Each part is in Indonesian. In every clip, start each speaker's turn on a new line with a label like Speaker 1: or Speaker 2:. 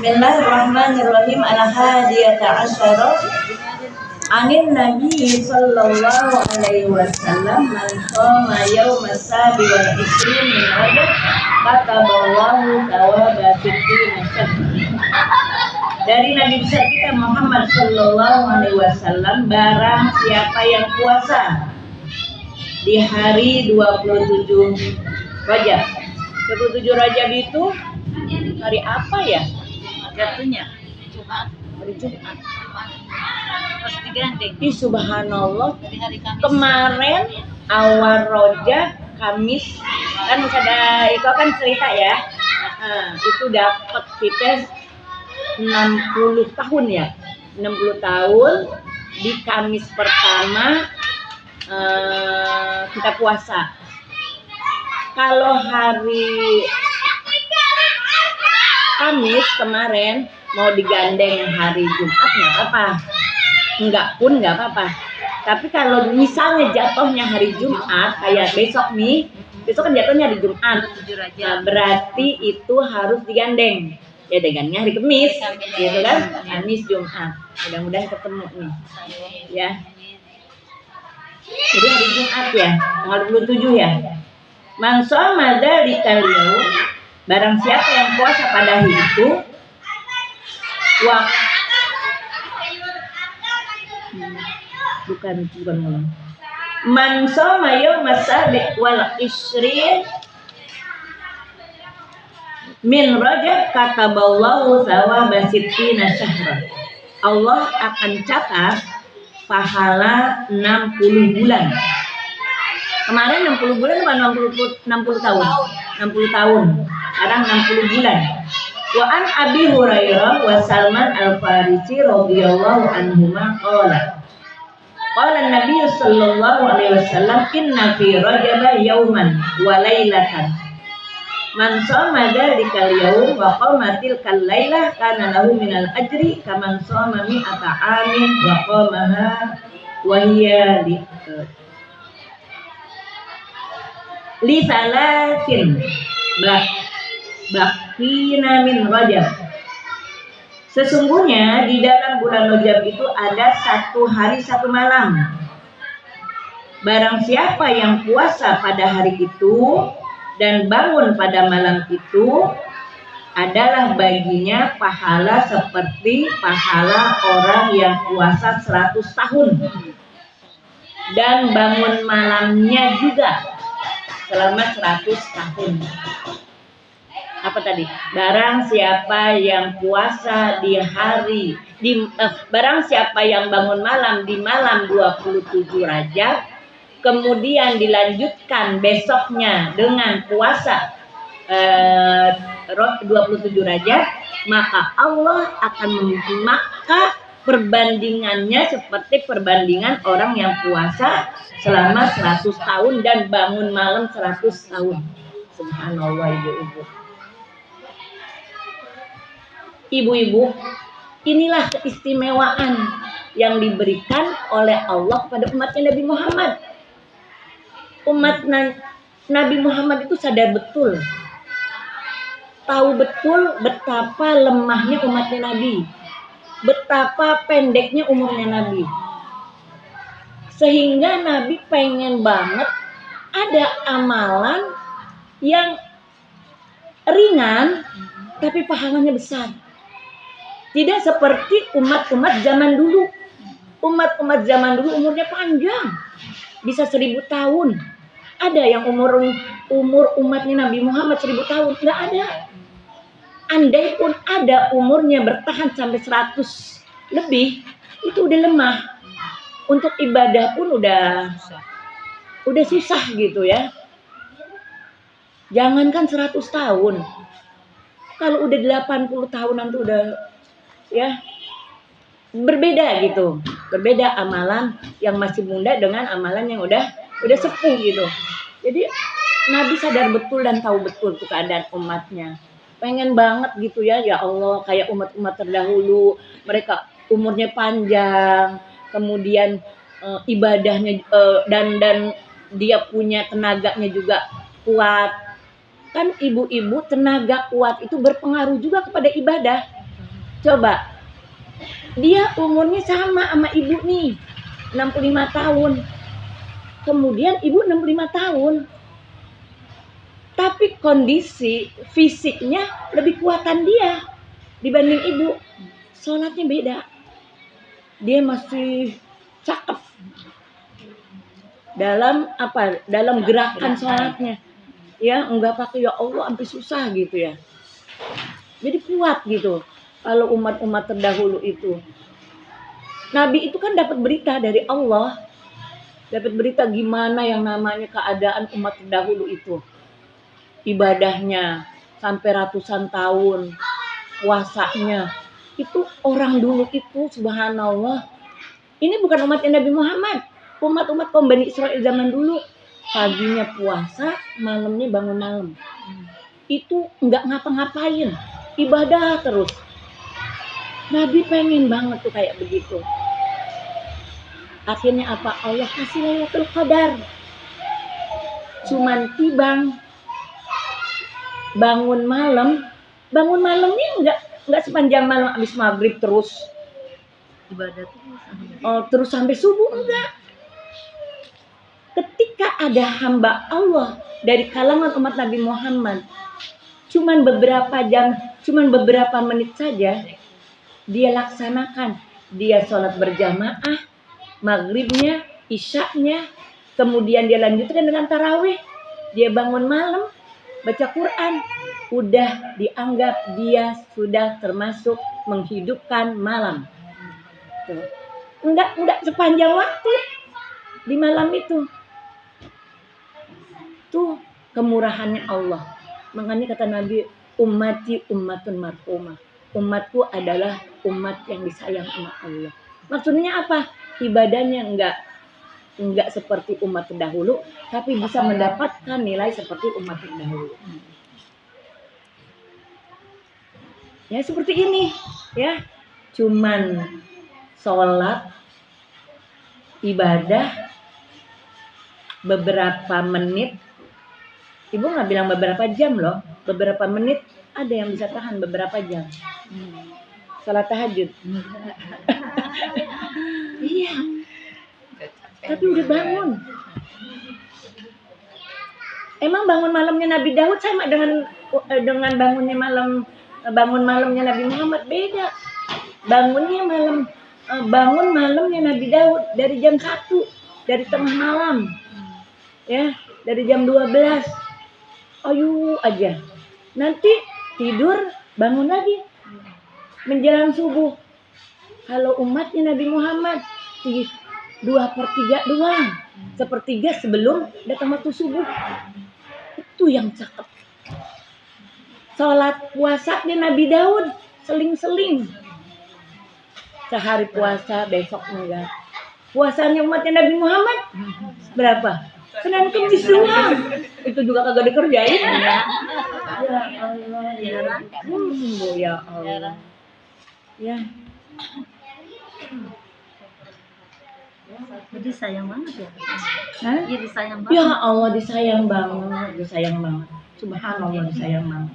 Speaker 1: Bismillahirrahmanirrahim. Al-hadiyata asyara anin Nabi sallallahu alaihi wasallam man shoma yawma sabi wal isrin min Rajab kataballahu thawaba sittina syahra. Dari Nabi besar kita Muhammad sallallahu alaihi wasallam, barang siapa yang puasa di hari 27 Rajab. 27 Rajab itu hari apa ya? Jatuhnya hari Jumat. Terus digandeng. Subhanallah. Hari Kamis. Kemarin awal Rajab, Kamis kan ada itu kan cerita ya. Itu dapat kita 60 tahun ya. 60 tahun di Kamis pertama kita puasa. Kalau hari Kamis kemarin mau digandeng hari Jumat nggak apa-apa, nggak apa-apa. Tapi kalau misalnya jatuhnya hari Jumat kayak besok nih, besok kan jatuhnya hari Jumat, nah, berarti itu harus digandeng. Ya digandengnya hari Kamis, gitu kan? Kamis Jumat. Mudah-mudahan ketemu nih, ya. Jadi hari Jumat ya, tanggal 27 ya. Man shoma dzalikal yaum, barang siapa yang puasa pada hari itu, bukan man shoma yawma sabi wal isrin min Rajab kataballahu thawaba sittina syahra. Allah akan catat pahala 60 bulan. Kemarin 60 bulan apa 60 tahun? 60 tahun. Sekarang 60 bulan. Wa an Abi Hurairah wa Salman Al-Farisi radhiyallahu anhuma qala. Qala Nabi sallallahu alaihi wasallam inna fi Rajab yawman wa lailatan. Man shoma dzalikal yaum wa qama tilkal lailah kana lahu minal ajri kaman shoma mi'ata amin wa qamaha wa hiya li salatin bakina min Rajab. Sesungguhnya di dalam bulan Rajab itu ada 1 hari 1 malam. Barang siapa yang puasa pada hari itu dan bangun pada malam itu, adalah baginya pahala seperti pahala orang yang puasa 100 tahun dan bangun malamnya juga selama 100 tahun. Apa tadi? Barang siapa yang puasa di hari barang siapa yang bangun malam di malam 27 Rajab, kemudian dilanjutkan besoknya dengan puasa 27 Rajab, maka Allah akan maka perbandingannya seperti perbandingan orang yang puasa selama 100 tahun dan bangun malam 100 tahun. Subhanallah ibu-ibu. Ibu-ibu, inilah keistimewaan yang diberikan oleh Allah kepada umatnya Nabi Muhammad. Umat Nabi Muhammad itu sadar betul, tahu betul betapa lemahnya umatnya Nabi, betapa pendeknya umurnya Nabi, sehingga Nabi pengen banget ada amalan yang ringan tapi pahalanya besar. Tidak seperti umat-umat zaman dulu. Umat-umat zaman dulu umurnya panjang, bisa 1000 tahun. Ada yang umur umatnya Nabi Muhammad 1000 tahun? Tidak ada. Andai pun ada umurnya bertahan sampai 100 lebih, itu udah lemah. Untuk ibadah pun udah susah gitu ya. Jangankan 100 tahun. Kalau udah 80 tahunan tuh udah ya berbeda gitu. Berbeda amalan yang masih muda dengan amalan yang udah sepuh gitu. Jadi Nabi sadar betul dan tahu betul tuh keadaan umatnya. Pengen banget gitu ya Allah, kayak umat-umat terdahulu, mereka umurnya panjang, kemudian ibadahnya dan dia punya tenaganya juga kuat. Kan ibu-ibu tenaga kuat itu berpengaruh juga kepada ibadah. Coba, dia umurnya sama ibu nih, 65 tahun. Kemudian ibu 65 tahun. Tapi kondisi fisiknya lebih kuatan dia dibanding ibu. Sholatnya beda. Dia masih cakep dalam gerakan sholatnya, ya enggak pakai ya Allah sampai susah gitu ya. Jadi kuat gitu. Kalau umat-umat terdahulu itu, Nabi itu kan dapat berita dari Allah, dapat berita gimana yang namanya keadaan umat terdahulu itu, ibadahnya sampai ratusan tahun, puasanya itu orang dulu itu subhanallah. Ini bukan umatnya Nabi Muhammad, umat kaum Bani Israil zaman dulu, paginya puasa, malamnya bangun malam. Itu nggak ngapa-ngapain, ibadah terus. Nabi pengen banget tuh kayak begitu. Akhirnya apa? Allah kasih Lailatul Qadar. Cuman tibang bangun malamnya nggak sepanjang malam habis maghrib terus
Speaker 2: ibadah
Speaker 1: terus sampai subuh, enggak. Ketika ada hamba Allah dari kalangan umat Nabi Muhammad, cuman beberapa menit saja dia laksanakan. Dia sholat berjamaah, maghribnya, isyaknya, kemudian dia lanjutkan dengan tarawih, dia bangun malam, baca Quran, udah dianggap dia sudah termasuk menghidupkan malam. Tuh. Enggak sepanjang waktu di malam itu. Tuh kemurahannya Allah. Makanya kata Nabi, ummati ummatun marhumah. Umatku adalah umat yang disayang sama Allah. Maksudnya apa? Ibadahnya enggak seperti umat terdahulu, tapi bisa mendapatkan nilai seperti umat terdahulu. Ya seperti ini, ya. Cuman sholat, ibadah beberapa menit. Ibu nggak bilang beberapa jam loh, beberapa menit. Ada yang bisa tahan beberapa jam. Salat tahajud. Iya. Tapi udah bangun. Emang bangun malamnya Nabi Daud sama dengan bangun malamnya Nabi Muhammad? Beda. Bangun malamnya Nabi Daud dari jam 1, dari tengah malam. Ya, dari jam 12. Ayo aja. Nanti tidur, bangun lagi menjelang subuh. Kalau umatnya Nabi Muhammad 2/3 doang, 1/3 sebelum datang waktu subuh. Itu yang cakep. Sholat puasanya Nabi Daud seling-seling. Sehari puasa, besok enggak. Puasanya umatnya Nabi Muhammad berapa? Senin Kamis doang. Itu juga kagak dikerjain. Ya Allah. Ya Allah. Ya.
Speaker 2: Jadi sayang banget ya.
Speaker 1: Hah?
Speaker 2: Iya disayang banget.
Speaker 1: Ya Allah, disayang banget. Subhanallah, disayang banget.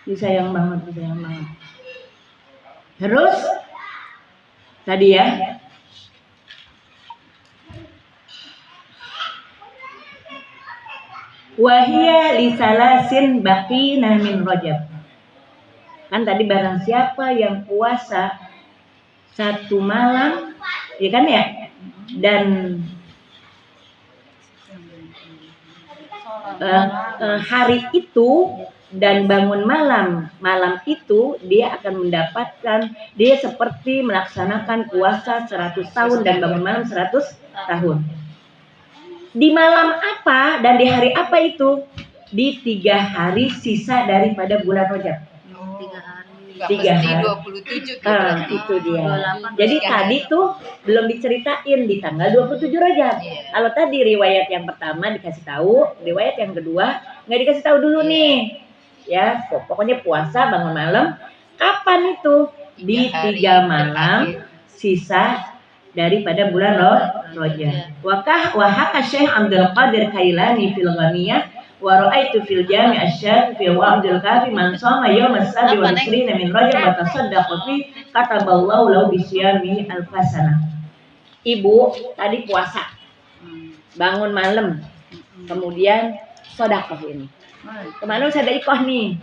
Speaker 1: Disayang banget. Terus tadi ya. Wahia lisalasin baqina min Rajab. Kan tadi barang siapa yang puasa 1 malam, ya kan ya? Dan hari itu dan bangun malam itu dia akan mendapatkan, dia seperti melaksanakan puasa 100 tahun dan bangun malam 100 tahun. Di malam apa dan di hari apa itu? Di 3 hari sisa daripada bulan Rajab. 3 hari.
Speaker 3: 27
Speaker 1: itu dia. Jadi tadi tuh belum diceritain di tanggal 27 Rajab. Kalau tadi riwayat yang pertama dikasih tahu, riwayat yang kedua nggak dikasih tahu dulu nih. Ya, pokoknya puasa bangun malam. Kapan itu? Di 3 malam sisa daripada bulan Rajab. Wahaka Syekh Abdul Qadir Kailani fil Ghaniyah wa ra'aitu fil jami' asy-syafi'i wa Abdul Kafi man shoma yawm as-sabi wal 20 min Rajab wa tasaddaqa fi kataballahu lahu bi siyami al-fasana. Ibu tadi puasa, bangun malam, kemudian sedekah ini. Kemarin saya ada ikoh nih,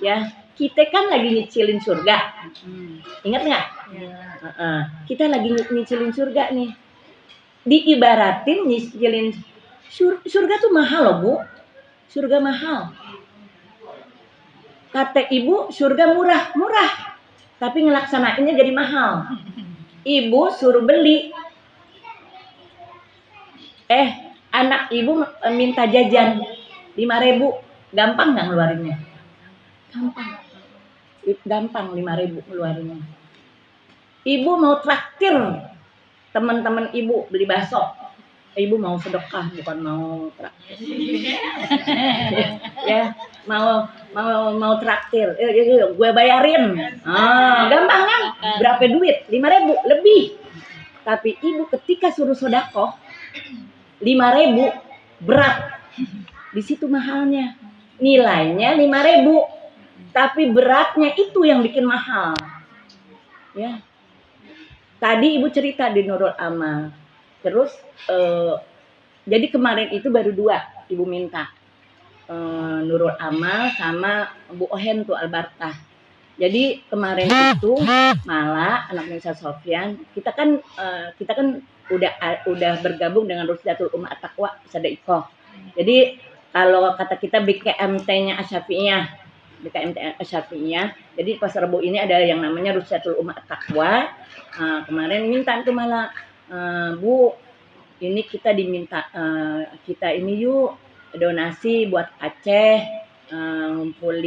Speaker 1: ya. Kita kan lagi nyicilin surga. Ingat nggak? Kita lagi nyicilin surga nih. Diibaratin nyicilin surga tuh mahal loh, Bu. Surga mahal. Kata ibu, surga murah. Tapi ngelaksanainnya jadi mahal. Ibu suruh beli. Anak ibu minta jajan 5.000. Gampang nggak ngeluarinnya? Gampang 5.000 ngeluarinnya. Ibu mau traktir teman-teman ibu beli bakso. Ibu mau sedekah, bukan mau traktir. Ya, mau traktir. Gue bayarin. Gampang kan? Berapa duit? 5.000 lebih. Tapi ibu ketika suruh sedekah 5.000 berat. Di situ mahalnya. Nilainya 5.000. Tapi beratnya itu yang bikin mahal. Ya. Tadi ibu cerita di Nurul Amal. Terus jadi kemarin itu baru 2 ibu minta. Nurul Amal sama Bu Ohen tuh Albarkah. Jadi kemarin itu malah anak Nisa Sofyan, kita kan udah bergabung dengan Rusdatul Ummah At-Taqwa Sadaqah. Jadi kalau kata kita BKMT-nya Asy-Syafi'iyah. Jadi pas Rebo ini ada yang namanya Rusdatul Ummah At-Taqwa. Kemarin minta tuh malah Bu, ini kita diminta kita ini yuk donasi buat Aceh, ngumpulin